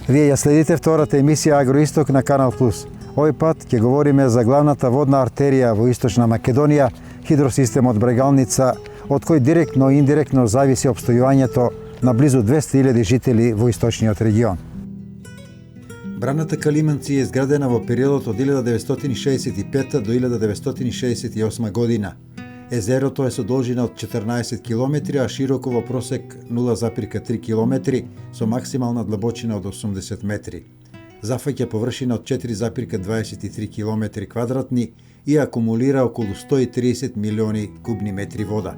Вие ја следите втората емисија Агроисток на Канал Плюс. Овој пат ќе говориме за главната водна артерија во Источна Македонија, хидросистемот Брегалница, од кој директно и индиректно зависи опстојувањето на близу 200.000 жители во источниот регион. Браната Калиманци е изградена во периодот од 1965 до 1968 година. Езерото е со должина од 14 км, а широко во просек 0,3 км, со максимална длабочина од 80 метри. Зафаќа површина од 4,23 км квадратни и акумулира околу 130 милиони кубни метри вода.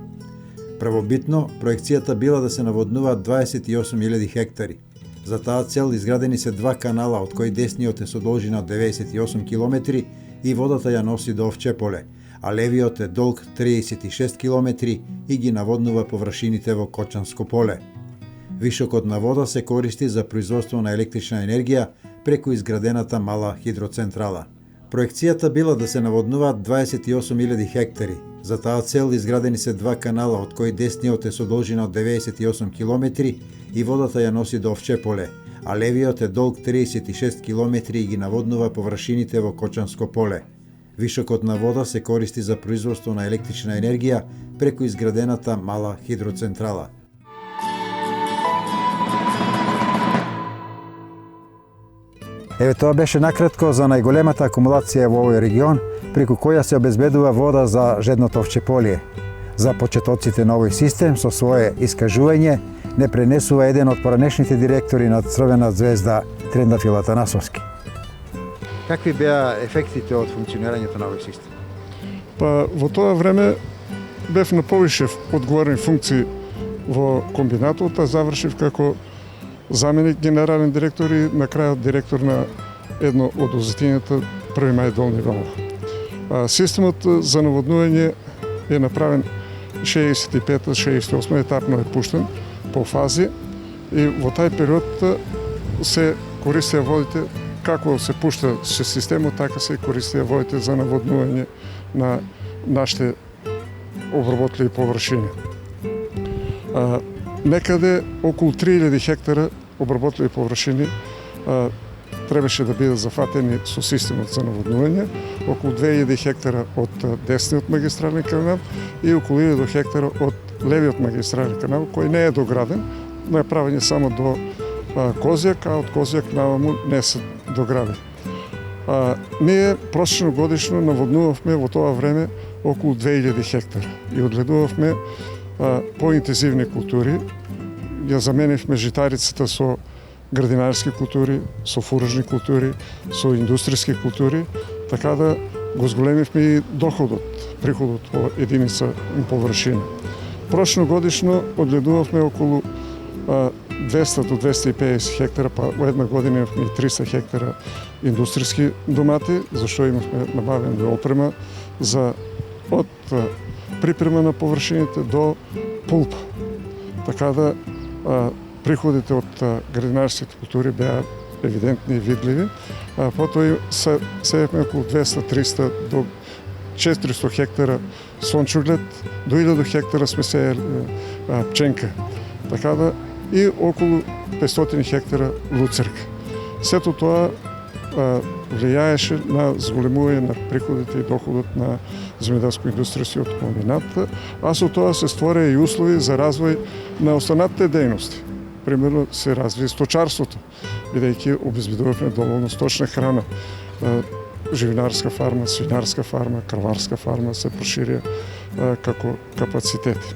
Првобитно, проекцијата била да се наводнуваат 28.000 хектари. За таа цел изградени се два канала, од кои десниот е со должина од 98 км и водата ја носи до Овчеполе, а левиот е долг 36 км и ги наводнува површините во Кочанско поле. Вишокот на вода се користи за производство на електрична енергија преку изградената мала хидроцентрала. Проекцијата била да се наводнуваат 28.000 хектари. За таа цел изградени се два канала, од кои десниот е со должина од 98 км и водата ја носи до Овчеполе, а левиот е долг 36 км и ги наводнува површините во Кочанско поле. Вишокот на вода се користи за производство на електрична енергија преку изградената мала хидроцентрала. Еве тоа беше накратко за најголемата акумулација во овој регион, преку која се обезбедува вода за жедното Овчеполие. За почетоците на овој систем со свое искажување не пренесува еден од поранешните директори на Црвена звезда Трендафил Атанасовски. Какви беа ефектите од функционирањето на овој систем? Во тоа време бев на повише одговорни функции во комбинатот, а завршив како заменик генерален директор и на крајот директор на едно од узетињата Први мај Долни Валово. Системот за наводнување е направен 65-68 етапно е пуштен по фази и во тај период се користеа водите како се пушта системот, така се користеа водите за наводнување на нашите обработливи површини. Некаде околу 3000 хектара обработливи површини требаше да бидат зафатени со системот за наводнување, околу 2000 хектара од десниот магистрален канал и околу 1000 хектара од левиот магистрален канал, кој не е дограден, но е правење само до Козјак, а од Козјак наваму не се догради. Ние просечно годишно наводнувавме во тоа време околу 2000 хектара и одгледувавме поинтензивни култури. Ја заменивме житарицата со градинарски култури, со фуражни култури, со индустријски култури, така да го зголемивме и доходот, приходот по единица површина. Прошно годишно одгледувавме околу 200 до 250 хектара, па во една година имавме и 300 хектара индустријски домати, зашто имавме набавена опрема за од припрема на површините до пулпа. Така да приходите од градинарските култури беа евидентни и видливи. Потоа сеевме околу 200-300 до 400 хектара сончоглед, до 1000 хектара сме сеели пченка. Така да и околу 500 хектара луцерка. Сето тоа влијаеше на зголемување на приходите и доходот на земјоделско-индустријскиот комбинат, а со тоа се створија и услови за развој на останатите дејности. Примерно се разви сточарството, бидејќи обезбедувавме доволно сточна храна. Живинарска фарма, свинарска фарма, крварска фарма се проширија како капацитети.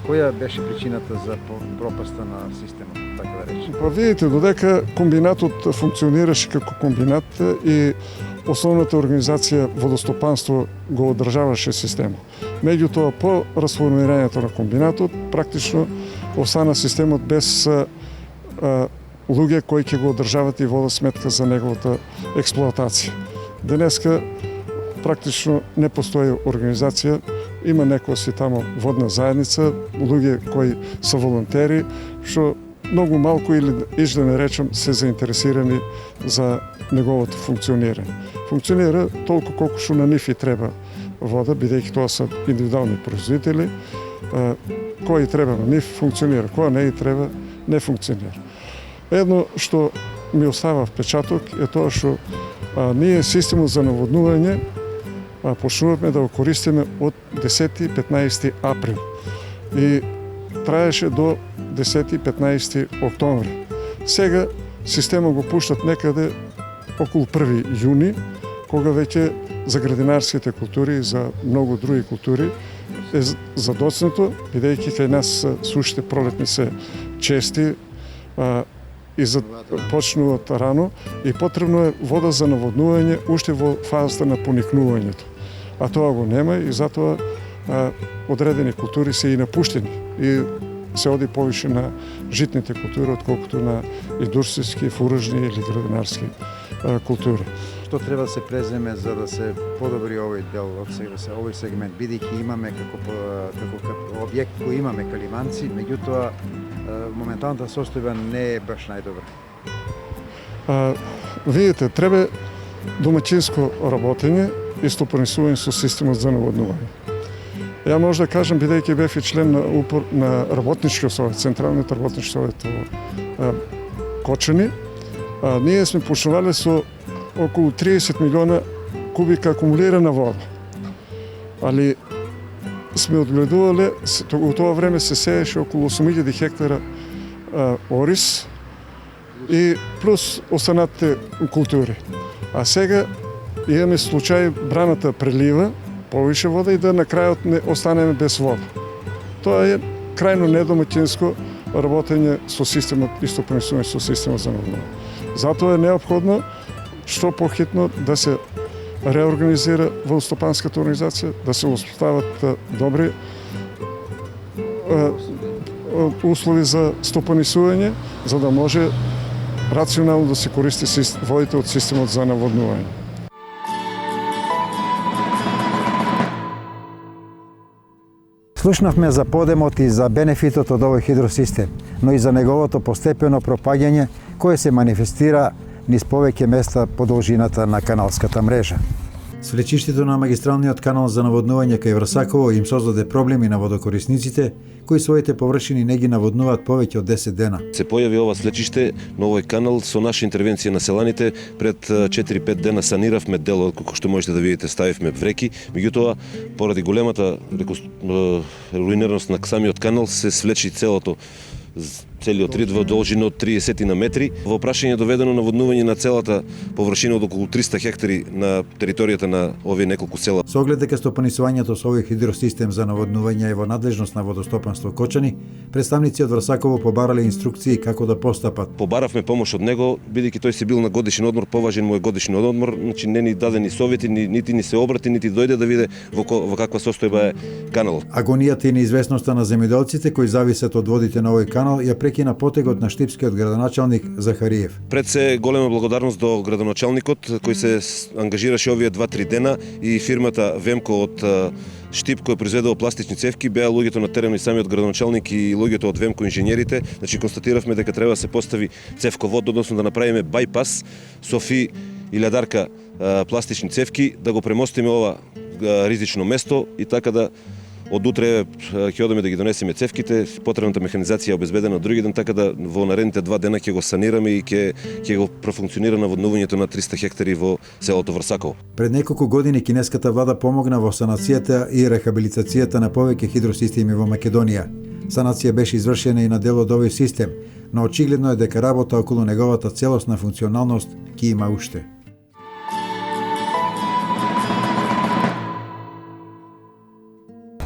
Која беше причината за пропаста на системот, така да речем? Видите, додека комбинатот функционираше како комбинат и основната организација водостопанство го одржаваше системот. Меѓутоа, по расформирањето на комбинатот, практично остана системот без луѓе кои ќе го одржават и водат сметка за неговата експлоатација. Денеска практично не постои организација, има некоја си тамо водна заедница, луѓе кои се волонтери, што многу малку или да не речем се заинтересирани за неговото функционирање. Функционира толку колку што на нив и треба вода, бидејќи тоа се индивидуални производители, кој треба на нив функционира, која не и треба не функционира. Едно што ми остава впечаток е тоа што ние системот за наводнување почнувавме да го користиме од 10-15 април и траеше до 10-15 октомври. Сега системот го пуштат некаде околу 1 јуни, кога веќе за градинарските култури и за многу други култури е задоцнато, бидејќи кај нас сушите пролетни се чести и почнуваат рано и потребно е вода за наводнување уште во фазата на поникнувањето. А тоа го нема и затоа одредени култури се и напуштени и се оди повише на житните култури отколкото на индустријски, фуражни или градинарски култури. Што треба да се преземе за да се подобри овој дел од овој сегмент, бидејќи имаме како објект кој имаме калиманци, меѓутоа моменталната состојба не е баш најдобра. Видите, треба домаќинско работење и стопанисување со системот за наводнување. Ја може да кажам, бидејќи бев и член на работничкиот совет, Централниот работнички совет во Кочани, ние сме почнувале со околу 30 милиона кубика акумулирана вода. Али сме одгледувале, во тоа време се сееше околу 8000 хектара ориз и плюс останатите култури. А сега имаме случај браната прелива повише вода и да на крајот не останеме без вода. Тоа е крајно недомаќинско работење со системот и стопанисување со системот за наводнување. Затоа е неопходно што похитно да се реорганизира водостопанската организација, да се устават добри услови за стопанисување, за да може рационално да се користи водите од системот за наводнување. Слушнавме за подемот и за бенефитот од овој хидросистем, но и за неговото постепено пропаѓање кое се манифестира низ повеќе места по должината на каналската мрежа. Свлечиштето на магистралниот канал за наводнување кај Врсаково им создаде проблеми на водокорисниците, кои своите површини не ги наводнуваат повеќе од 10 дена. Се појави ова свлечиште на овој канал со наша интервенција на селаните. Пред 4-5 дена саниравме дел, како што можете да видите, ставивме вреки, меѓутоа поради големата руинираност на самиот канал се свлечи целиот рид во должина од 30 на метри. Во прашање доведено наводнување на целата површина од околу 300 хектари на територијата на овие неколку села. Со оглед дека стопанисувањето со овој хидросистем за наводнување е во надлежност на водостопанство Кочани, представници од Врсаково побарале инструкции како да постапат. Побаравме помош од него, бидејќи тој се бил на годишен одмор, поважен му е годишниот одмор, значи не ни даде ни совети, нити ни се обрати, нити дојде да види во каква состојба е каналот. Агонијата и неизвестноста на земјоделците кои зависат од водите на овој канал ја прекина потегот на штипскиот градоначалник Захариев. Пред се голема благодарност до градоначалникот кој се ангажираше овие 2-3 дена и фирмата Вемко од Штип кој произведува пластични цевки, беа луѓето на терен и самиот градоначалник и луѓето од Вемко инженерите. Значи констатиравме дека треба да се постави цевковод, односно да направиме бајпас Софи и Лјадарка пластични цевки, да го премостиме ова ризично место и така да од утре ќе одиме да ги донесеме цевките, потребната механизација е обезбедена од други ден, така да во наредните 2 дена ќе го санираме и ќе го профункционира наводнувањето на 300 хектари во селото Врсаково. Пред неколку години кинеската влада помогна во санацијата и рехабилитацијата на повеќе хидросистеми во Македонија. Санација беше извршена и на дел од овој систем, но очигледно е дека работа околу неговата целосна функционалност ќе има уште.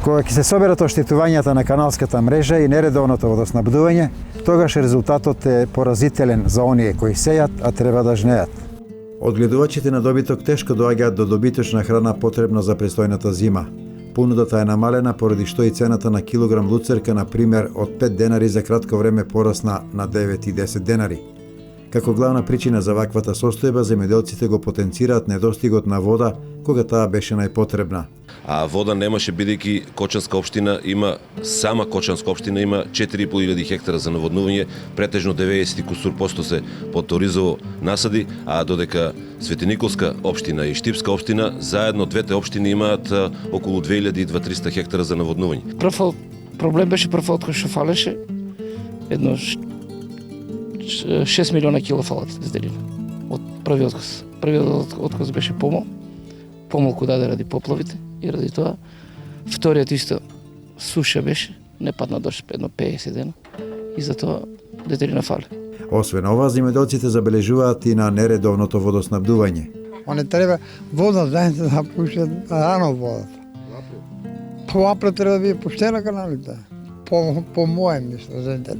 Кога ќе се соберат оштетувањата на каналската мрежа и нередовното водоснабдување, тогаш резултатот е поразителен за оние кои сејат, а треба да жнеат. Одгледувачите на добиток тешко доаѓаат до добиточна храна потребна за престојната зима. Понудата е намалена поради што и цената на килограм луцерка, на пример, од 5 денари за кратко време порасна на 9 и 10 денари. Како главна причина за ваквата состојба, земјоделците го потенцираат недостигот на вода кога таа беше најпотребна. А вода немаше, бидејќи Кочанска општина има, сама Кочанска општина има 4500 хектара за наводнување, претежно 90% се под оризово насади, а додека Светиниколска општина и Штипска општина, заедно двете општини имаат околу 2200 хектара за наводнување. Проблем беше првот кој што фалеше, едно 6 милиона кила фалат изделина. Од првиот отказ. Првиот отказ беше помалку даде ради поплавите и ради тоа. Вториот исто суша беше, не падна дожд едно 50 дена и затоа детелина фали. Освен ова, земјоделците забележуваат и на нередовното водоснабдување. Не треба вода, знаете, да пушат рано водата. По април треба да биде пуштена каналите. По моје мисло, знаете.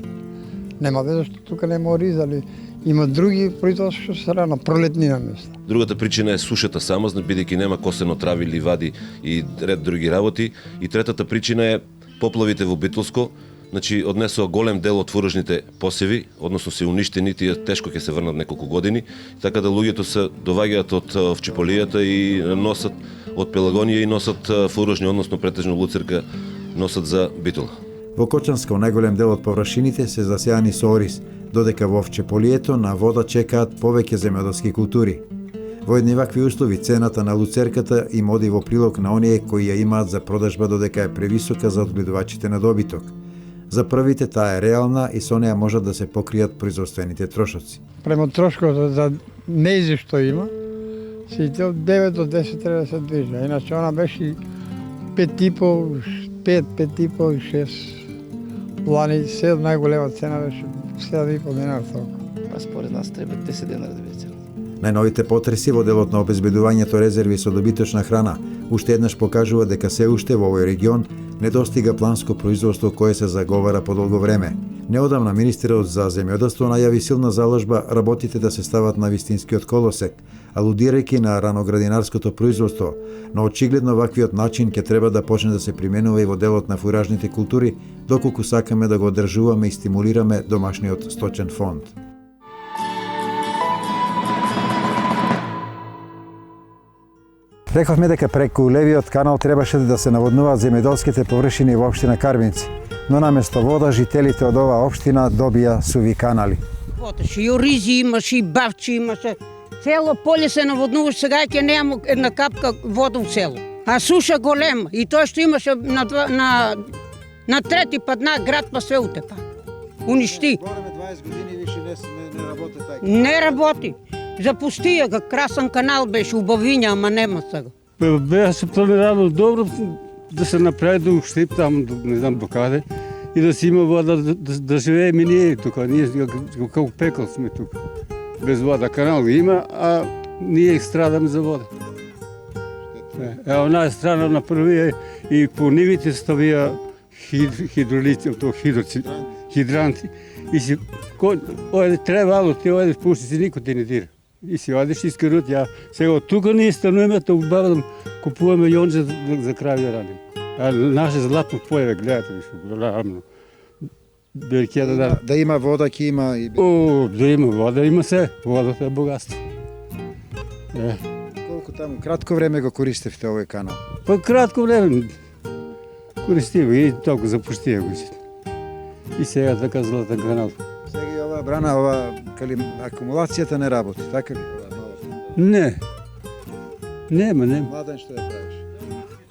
Нема веза што тука нема оризали. Има други производства што се рано, пролетнина мисла. Другата причина е сушата само, бидејќи нема косено трави, ливади и ред други работи. И третата причина е поплавите во Битолско. Значи, однесоа голем дел од фуражните посеви, односно се уништени, тие тешко ќе се врнат неколку години, така да луѓето се доваѓаат од овчеполијата и носат од Пелагонија и носат фуражни, односно претежно луцерка, носат за Битола. Во Кочанска најголем дел од површините се засеани со ориз, додека во овчеполието на вода чекаат повеќе земјоделски култури. Во едни вакви услови цената на луцерката им оди во прилог на оние кои ја имаат за продажба додека е превисока за одгледувачите на добиток. За првите таа е реална и со неа можат да се покријат производствените трошоци. Према трошкот за нејзи што има, сите од 9 до 10 треба да се движи. Иначе она беше 5,5, 6. Лани се најголема цена беше 7,5 динара толку. Па според нас треба 10 дена да биде цената. Најновите потреси во делот на обезбедувањето резерви со добиточна храна уште еднаш покажува дека се уште во овој регион недостига планско производство кое се заговара по долго време. Неодамна министерот за земјоделство најави силна заложба работите да се стават на вистинскиот колосек, алудирајќи на раноградинарското производство, но очигледно ваквиот начин ќе треба да почне да се применува и во делот на фуражните култури, доколку сакаме да го одржуваме и стимулираме домашниот сточен фонд. Рековме дека преку левиот канал требаше да се наводнуваат земјоделските површини во општина Карвинци, но наместо вода жителите од оваа општина добија суви канали. Потеше и оризи имаше, и бавчи имаше. Цело поле се наводнуваше, сега ќе нема една капка вода у село. А суша голема и тоа што имаше на трети пат на град па све утепа. Уништи. Збореме 20 години више не работи тај. Не работи. Запустија го, красен канал беше, убавиња, ама нема сега. Беше планирано добро да се направи до Штип, там не знам до каде, и да си има вода, да живееме ние тук. Ние како пекол сме тук. Без вода. Канал има, а ние страдаме за вода. Една страна на првија и по нивите ставија хидролици, хидранти. И си, ојде требало, ти ојде пушти си, никој ти не дира. И си одиш и скарут, ја сега тука ние стануваме, то бавам, купуваме јонџа за крави да радим. А наше златно појаве, гледате ми што големно. Да има вода, ќе има и... О, да има вода, има се. Водата е богатство. Колку таму кратко време го користевте овој канал? Па кратко време користиме и толку запуштија го си. И сега така златен канал. Сега и оваа брана, ова акумулацијата не работи, така ли? Не. Нема. Младен што ја правиш?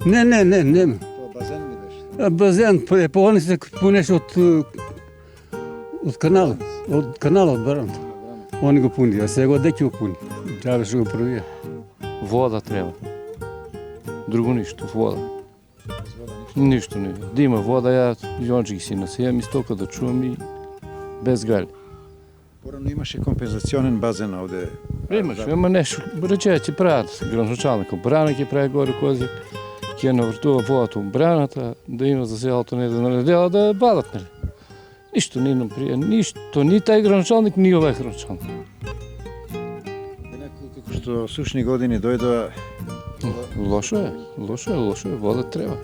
Нема. Тоа базен ли беше? Базен, по се пунеш од канала. Од канала од браната. Они го пуни, а сега де ќе го пуни? Трябаше го правија. Вода треба. Друго ништо, вода. Ништо не. Да има вода, ја јонџи си насејам и стока да чувам и без гали. Порано имаше компензационен базен овде. Имаше, ама нешто, речеја ќе прават градоначалникот брана, ќе прави горе кози, ќе навртува водата у браната, да има за селото не да недела да бадат, нели? Ништо не нам прија, ништо, ни тај градоначалник, ни овај градоначалник. Како што сушни години дојдоа... Лошо е, вода треба.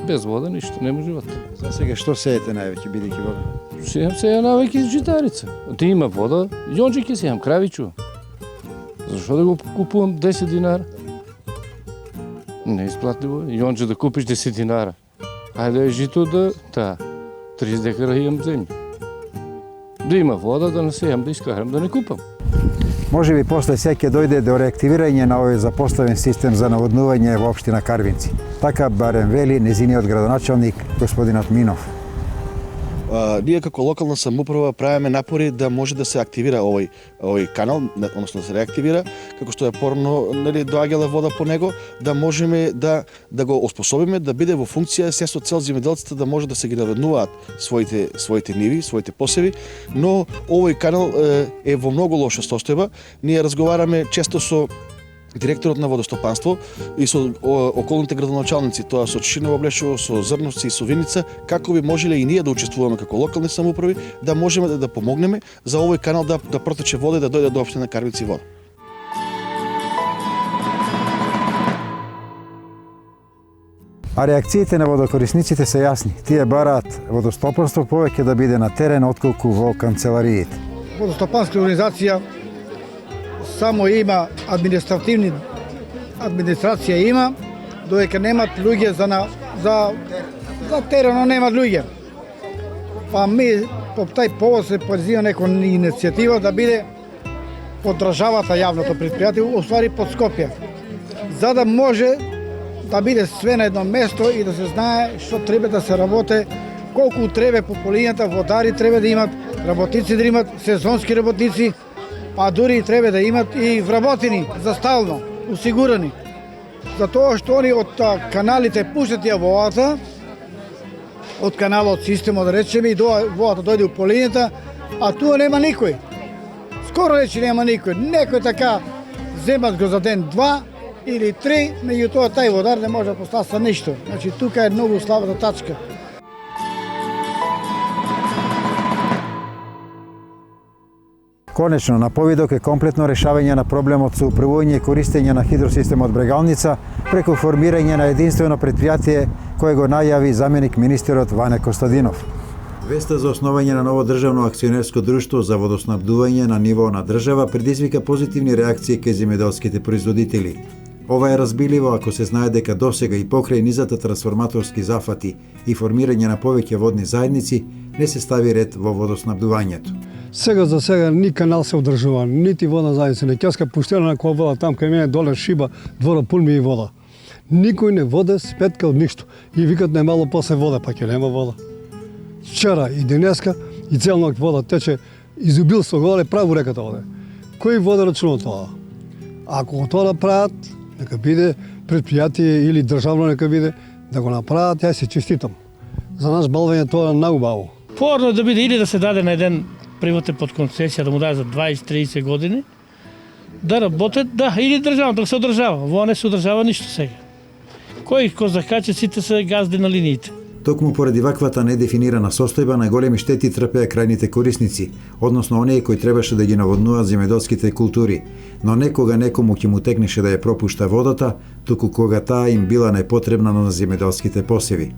Без вода ништо, не може живот. За сега што сеете највеќе, бидејќи вода? Сејам навеќе житарица. Да има вода, јонџи ќе сејам, крави чувам. Зашо да го купувам 10 динара? Не исплатливо. Јонџи да купиш 10 динара. Ајде жито да... 30 декара имам земја. Да има вода, да не сејам, да искарам, да не купам. Може би после се ќе дојде до реактивирање на овој запоставен систем за наводнување во општина Карвинци. Така барем вели незиниот градоначалник господинот Минов. Ние како локална самоуправа правиме напори да може да се активира овој канал, односно да се реактивира, како што е порано доаѓала вода по него, да можеме да го оспособиме да биде во функција се со цел земјоделците да може да се ги наводнуваат своите ниви, своите посеви, но овој канал е во многу лоша состојба. Ние разговараме често со директорот на водостопанство и со околните градоначалници, тоа со Чишиново, Блешево, со Зрновци и со Виница, како би можеле и ние да учествуваме како локални самоуправи, да можеме да помогнеме за овој канал да протече вода и да дојде до општина Карвици вода. А реакциите на водокорисниците се јасни. Тие бараат водостопанство повеќе да биде на терен отколку во канцелариите. Водостопанска организација само има администрација има, додека немат луѓе за терено немат луѓе. Па ми по тај повод се позива нека иницијатива да биде под државата јавното претпријатие, уствари под Скопје, за да може да биде све на едно место и да се знае што треба да се работи, колку треба по полињата, водари треба да имат, работници да имат, сезонски работници, па дури треба да имат и вработени за стално, осигурани. Затоа што они од каналите пуштат ја водата, од каналот системот да речеме, и водата дојде у полињата, а туа нема никој. Скоро рече нема никој. Некој така земат го за ден, 2 или 3, меѓутоа тај водар не може да постаса ништо. Значи тука е многу слабата тачка. Конечно, на повидок е комплетно решавање на проблемот со управување и користење на хидросистемот Брегалница преку формирање на единствено претпријатие кое го најави заменик министерот Ване Костадинов. Веста за основање на ново државно акционерско друштво за водоснабдување на ниво на држава предизвика позитивни реакции кај земјоделските производители. Ова е разбиливо ако се знае дека досега и покрај низата трансформаторски зафати и формирање на повеќе водни заедници не се стави ред во водоснабдувањето. Сега за сега ни канал се одржува, нити водна заедница, не ќаска пуштена на која вода там кај мене доле шиба, двора пун ми и вода. Никој не воде спетка од ништо. И викат немало после вода, па ќе нема вода. Вчера и денеска и цел ноќ вода тече, изобилство голе право реката оде. Кој вода рачуна тоа? Ако тоа направат, нека биде предпријатие или државно нека биде, да го направат, ја се честитам. За нас балвање тоа е наубаво. Порно да биде или да се даде на еден приватен под концесија, да му даде за 20-30 години, да работат, или државно, да се одржава. Во не се одржава ништо сега. Кој захаче, сите се газди на линиите. Токму поради ваквата недефинирана состојба на големи штети трпеа крајните корисници, односно оние кои требаше да ги наводнуваат земјоделските култури, но некога некому ќе му текнеше да ја пропушта водата, туку кога таа им била најпотребна на земјоделските посеви.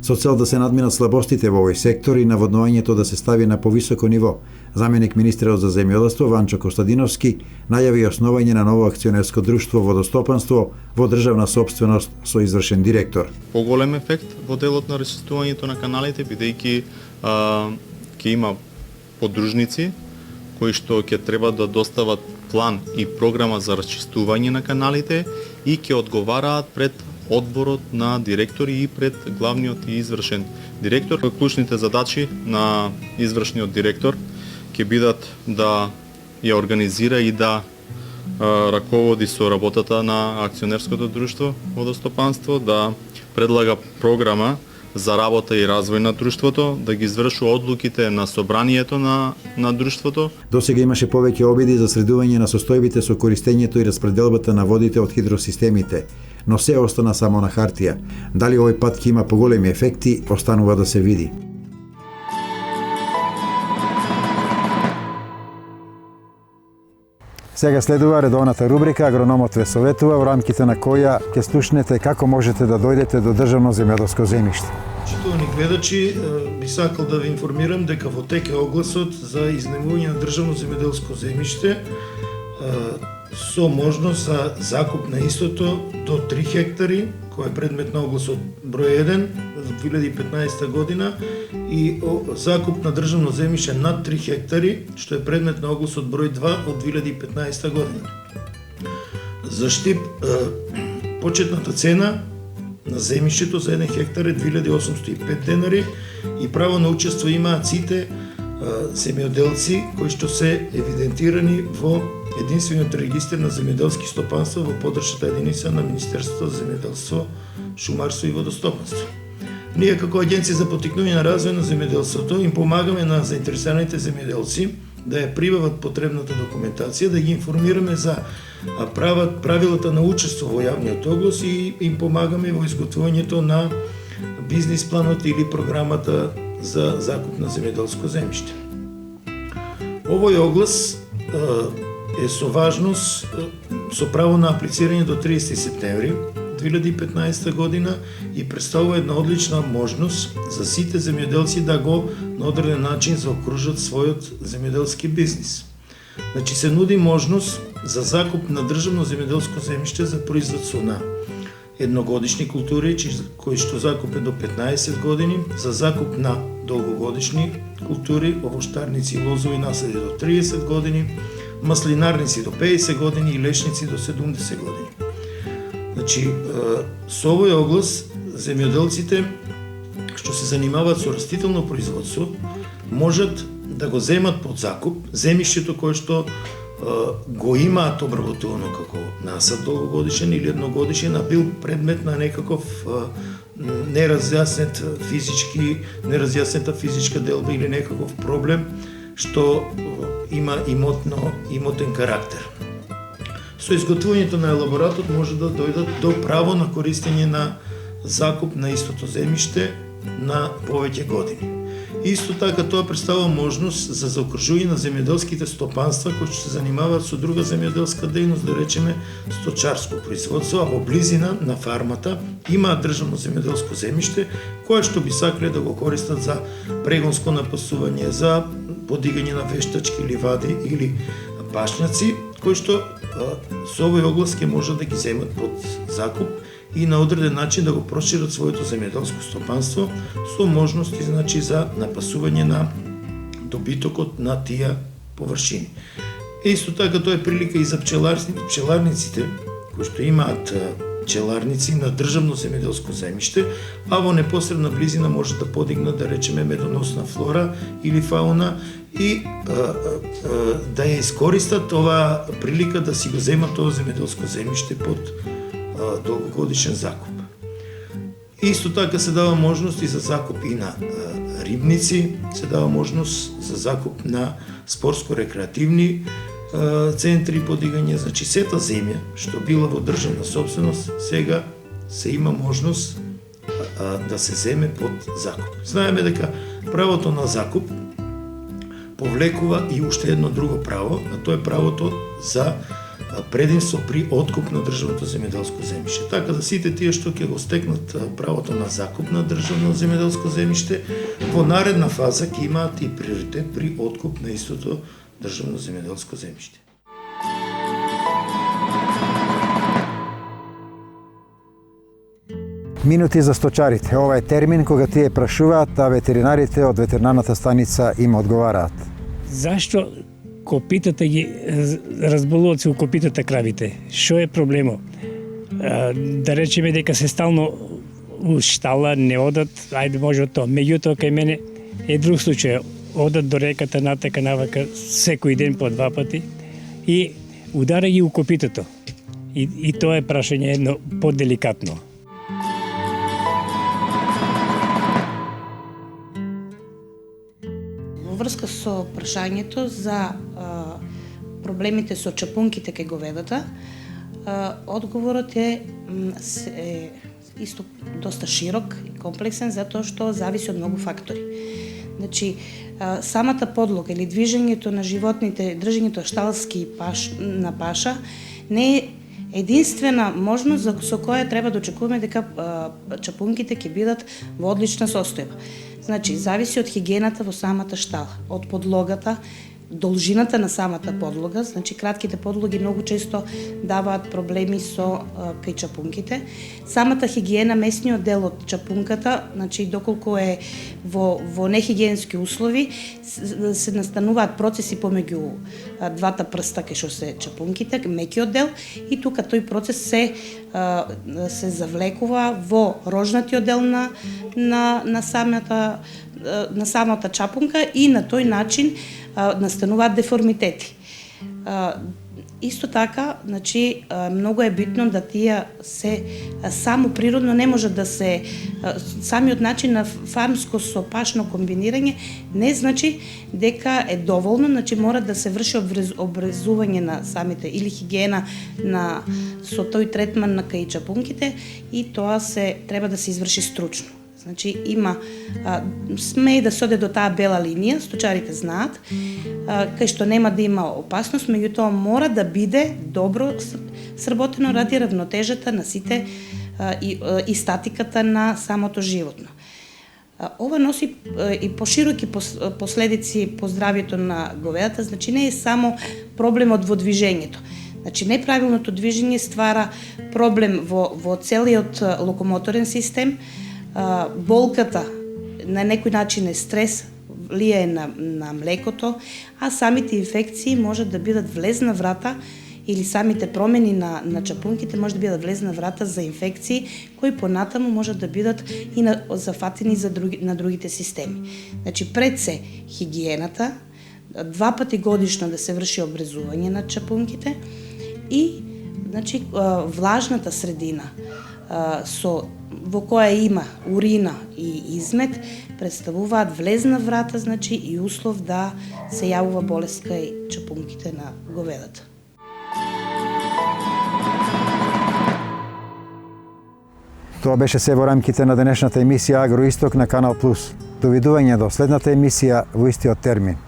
Со цел да се надминат слабостите во овој сектор и наводнувањето да се стави на повисоко ниво, заменик министерот за земјоделство Ванчо Костадиновски најави основање на ново акционерско друштво водостопанство во државна сопственост со извршен директор. Поголем ефект во делот на расчистувањето на каналите, бидејќи ќе има подружници кои што ќе треба да достават план и програма за расчистување на каналите и ќе одговараат пред одборот на директори и пред главниот и извршен директор. Клучните задачи на извршниот директор ќе бидат да ја организира и да раководи со работата на акционерското друштво водостопанство, да предлага програма за работа и развој на друштвото, да ги извршува одлуките на собранието на друштвото. Досега имаше повеќе обиди за средување на состојбите со користењето и распределбата на водите од хидросистемите, но се остана само на хартија. Дали овој пат ќе има поголеми ефекти, останува да се види. Сега следува редовната рубрика Агрономот ве советува, во рамките на која ќе слушнете како можете да дојдете до државно земјоделско земјиште. Почитувани гледачи, би сакал да ви информирам дека во тек е огласот за изнајмување на државно земјоделско земјиште со можност за закуп на истото до 3 хектари, кој е предмет на огласот број 1 за 2015 година, и закуп на државно земјиште над 3 хектари, што е предмет на огласот број 2 од 2015 година. За Штип почетната цена на земјишето за 1 хектар е 2805 денари и право на учество имаат сите земјоделци кои што се евидентирани во единствениот регистар на земјоделски стопанства во подршната единица на Министерството за земјоделство, шумарство и водостопанство. Ние како Агенција за поттикнување на развој на земјоделството им помагаме на заинтересираните земјоделци да ја прибават потребната документација, да ги информираме за правилата на учество во јавниот оглас и им помагаме во изготвувањето на бизнис планот или програмата за закуп на земјоделско земјиште. Овој оглас е со важност, со право на аплицирање до 30 септември 2015 година и представува една одлична можност за сите земјоделци да го на одреден начин заокружат својот земјоделски бизнис. Значи се нуди можност за закуп на државно земјоделско земјиште за производство на едногодишни култури, кои што закуп е до 15 години, за закуп на долгогодишни култури, овоштарници, лозови наследи до 30 години, маслинарници до 50 години и лешници до 70 години. Значи, со овој оглас, земјоделците што се занимаваат со растително производство, можат да го земат под закуп земјишето кое што го имаат обработувано како насад долгогодишен или едногодишен, а бил предмет на некаков неразјаснета физичка делба или некаков проблем што има имотен карактер. Со изготвувањето на елаборатот може да дојдат до право на користење на закуп на истото земјиште на повеќе години. Исто така тоа представува можност за заокружување на земјоделските стопанства кои се занимаваат со друга земјоделска дејност, да речеме сточарско производство, а во близина на фармата имаат државно земјоделско земјиште кое што би сакале да го користат за прегонско напасување, за подигање на вештачки ливади или пашњаци, кои што со овој оглас ќе може да ги земат под закуп и на одреден начин да го прошират своето земјоделско стопанство со можности значи за напасување на добитокот на тие површини. Исто така тоа е прилика и за пчеларниците кои што имаат пчеларници на државно земјоделско земјиште, а во непосредна близина може да подигнат, да речеме, медоносна флора или фауна и да ја искористат оваа прилика да си го земат тоа земјоделско земјиште под долгогодишен закуп. Исто така се дава можност и за закуп и на рибници, се дава можност за закуп на спортско-рекреативни центри, подигање, значи сета земја што била во државна собственост, сега се има можност да се земе под закуп. Знаеме дека правото на закуп повлекува и уште едно друго право, а тоа е правото за предимство при откуп на државното земјоделско земјиште. Така да сите тие што ќе го стекнат правото на закуп на државно земјоделско земјиште, во наредна фаза ќе имаат и приоритет при откуп на истото државно земјоделско земјиште. Минути за сточарите. Ова е термин кога тие прашуваат, а ветеринарите од ветеринарната станица им одговараат. Зашто копитата ги разболуваат се у копитата кравите? Што е проблемот? Да речеме дека се стално у штала, не одат, ајде може од тоа. Меѓутоа кај мене е друг случај. Одат до реката, натака, навака, секој ден по 2 пати и удара ги у копитото. И тоа е прашање едно поделикатно. Во врска со прашањето за проблемите со чапунките кај говедата, одговорот е исто доста широк и комплексен, затоа што зависи од многу фактори. Значи, самата подлога или движењето на животните, држењето шталски на паша, не е единствена можност со која треба да очекуваме дека чапунките ќе бидат во одлична состојба. Значи, зависи од хигиената во самата штала, од подлогата, должината на самата подлога, значи кратките подлоги многу често даваат проблеми со кај чапунките. Самата хигиена, месниот дел од чапунката, значи доколку е во нехигиенски услови, се настануваат процеси помеѓу двата прста кај што се чапунките, мекиот дел, и тука тој процес се завлекува во рожнатиот дел на самата чапунка и на тој начин настануваат деформитети. Исто така, значи, многу е битно да тие се само природно не може да се самиот начин на фармско со пашно комбинирање не значи дека е доволно, значи мора да се врши обрезување на самите или хигиена со тој третман на кај чапунките и тоа треба да се изврши стручно. Значи има смее да се оде до таа бела линија, сточарите знаат, кај што нема да има опасност, меѓутоа мора да биде добро сработено ради равнотежата на сите и статиката на самото животно. Ова носи и пошироки последици по здравјето на говедата, значи не е само проблемот во движењето. Значи неправилното движење ствара проблем во целиот локомоторен систем, болката на некој начин е стрес, влијае на млекото, а самите инфекции може да бидат влезна врата или самите промени на чапунките може да бидат влезна врата за инфекции кои понатаму може да бидат и зафатени на другите системи. Значи пред се хигиената, 2 пати годишно да се врши обрезување на чапунките и значи влажната средина во која има урина и измет представуваат влезна врата, значи и услов да се јавува болест кај чапунките на говедата. Тоа беше се во рамките на денешната емисија Агроисток на Канал Плюс. Довидување до следната емисија во истиот термин.